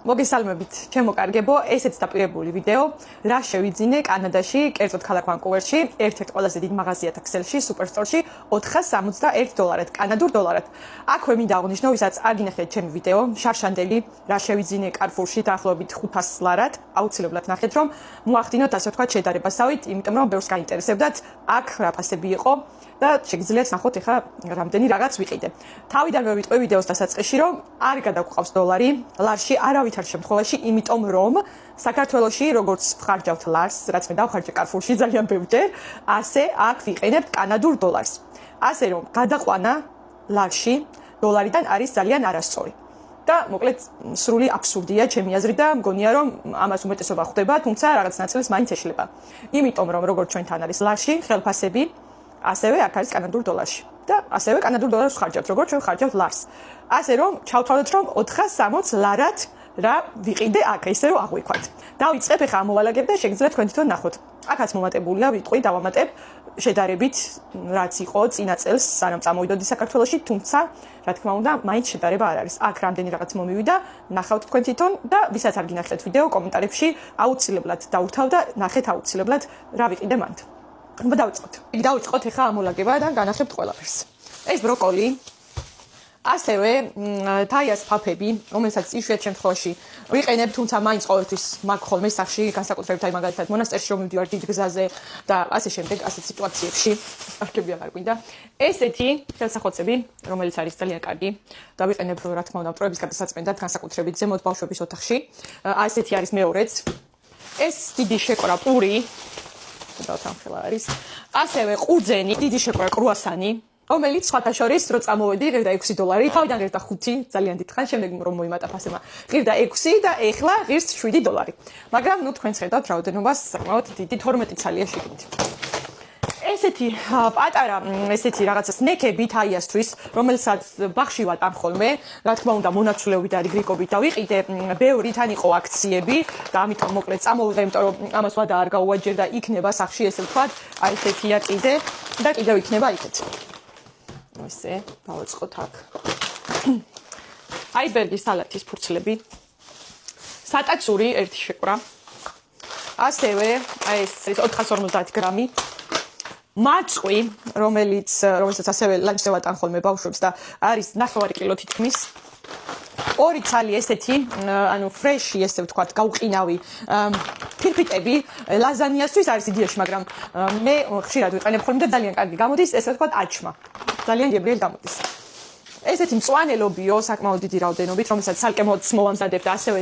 მოგესალმებით, ჩემო კარგებო, ესეც დაპირებული ვიდეო, რა შევიძინე კანადაში, კერძოდ ქალაქ ვანკუვერში, ერთ-ერთ ყველაზე დიდ მაღაზიათა ქსელში, სუპერსტორში, $471 კანადურ დოლარად. აქვე მინდა აღვნიშნო, ვისაც არ გინახეთ ჩემი ვიდეო, შარშანდელი, რა შევიძინე კარფურში დაახლოებით $500 აუცილებლად ნახეთ, რომ მოახდინოთ ასე ვთქვათ შედარებასავით, იმიტომ რომ ბევრს გაინტერესებდათ, აქ რა ფასები იყო და შეგიძლიათ ნახოთ ეხლა რამდენი რაღაც ვიყიდე. თავიდანვე ვიტყვი ვიდეოს დასაწყისში, რომ არ გადაგყავს დოლარი, ლარში არავითარ შემთხვევაში, იმიტომ რომ საქართველოში როგორც ვხარჯავთ ლარს, რაც მე დავხარჯე კარფურში ძალიან ბევრჯერ, ასე აქ ვიყენებთ კანადურ დოლარს. ასე რომ გადაყვანა ლარში დოლარიდან არის ძალიან არასწორი. და მოკლედ სრული აბსურდია ჩემი აზრით და მგონია რომ ამას უმეტესობა ხვდება, თუმცა რაღაც ნაწილს მაინც ეშლება. იმიტომ რომ როგორც ჩვენთან არის ლარში ხელფასები, ასევე აქ არის კანადურ დოლარში. და ასევე კანადურ დოლარს ვხარჯავთ, როგორც ჩვენ ვხარჯავთ ლარს. ასე რომ ჩავთვალოთ რომ $460 ლარად რა ვიყიდე აქ, ესე რომ აღვიქვათ. დავიწყებ ეხლა ამოვალაგებ და შეგიძლიათ თქვენ თვითონ ნახოთ. აქაც მომატებულია, ვიტყვი, დავამატებ შედარებით, რაც იყო წინა წელს, სანამ წამოვიდოდი საქართველოში, თუმცა რა თქმა უნდა, მაინც შედარება არ არის. აქ რამდენი რაღაც მომივიდა, ნახავთ თქვენ თვითონ და ვისაც არ გინახეთ ვიდეო, კომენტარებში აუცილებლად დაუთავ და ნახეთ აუცილებლად რა ვიყიდე მანდ. დავიწყოთ ეხლა ამოლაგება და განახებთ ყველაფერს. ეს ბროკოლი, ასევე თაიას ფაფები, რომელსაც იშვიათ შემთხვევაში ვიყენებ, თუმცა მაინც ყოველთვის მაქვს ხოლმე სახში, განსაკუთრებით აი მაგალითად მონასტერში რომ მივდივარ დიდ გზაზე და ასე შემდეგ, ასეთ სიტუაციებში, არქები აღარ გვინდა. ესეთი ხელსახოცები, რომელიც არის ძალიან კარგი და ვიყენებ რა თქმა უნდა მტრების გადასაწმენდად, განსაკუთრებით ზემოთ ბავშვების ოთახში. ასეთი არის მეორეც. ეს დიდი შეკვრა პური დავთანხმდა არის. ასევე ყურძენი, დიდი შეკვრა კრუასანი, რომელიც სხვათა შორის რო წამოვედი, ღირდა $6, თავიდან ღირდა 5, ძალიან დიდ ხანს, შემდეგ რომ მოიმატა ფასება, ღირდა 6 და ეხლა ღირს $7. მაგრამ ნუ თქვენ ხედავთ რაოდენობას, საკმაოდ დიდი 12 ცალია შიგნით. ესეთი პატარა, ესეთი რაღაცა სნეკები თაიასთვის, რომელსაც ბაღში ვატარ ხოლმე, რა თქმა უნდა, მონაცვლეობით და რიგრიგობით დავიყიდე, ბევრი თან იყო აქციები და ამიტომ მოკლედ წამოვიღე, იმიტომ რომ ამას ვადა არ გაუვაჯერ და იქნება სახში, ესე ვთქვათ, აი ესეთია კიდე და კიდევ იქნება იქეთ. ესე, დავაწყოთ აქ. აიბერგის სალათის ფურცლები, სატაცური ერთი შეკვრა, ასევე აი ეს 450 გრამი, მაწყვი, რომელსაც ასევე ლანჩზე ვატან ხოლმე ბავშვებს და არის 9 კილო თითქმის. 2 ცალი ესეთი, ანუ ფრეში, ესე ვთქვათ, გაუყინავი ფირფიტები, ლაზანიასთვის არის იდეაში, მაგრამ მე ხშირად ვიყენებ ხოლმე და ძალიან კარგი გამოდის, ესე ვთქვათ, აჩმა. ძალიან გემრიელი გამოდის. ესეთი მწვანე ლობიო, საკმაოდ დიდი რაოდენობით, რომელსაც ცალკე მოვამზადებ და ასევე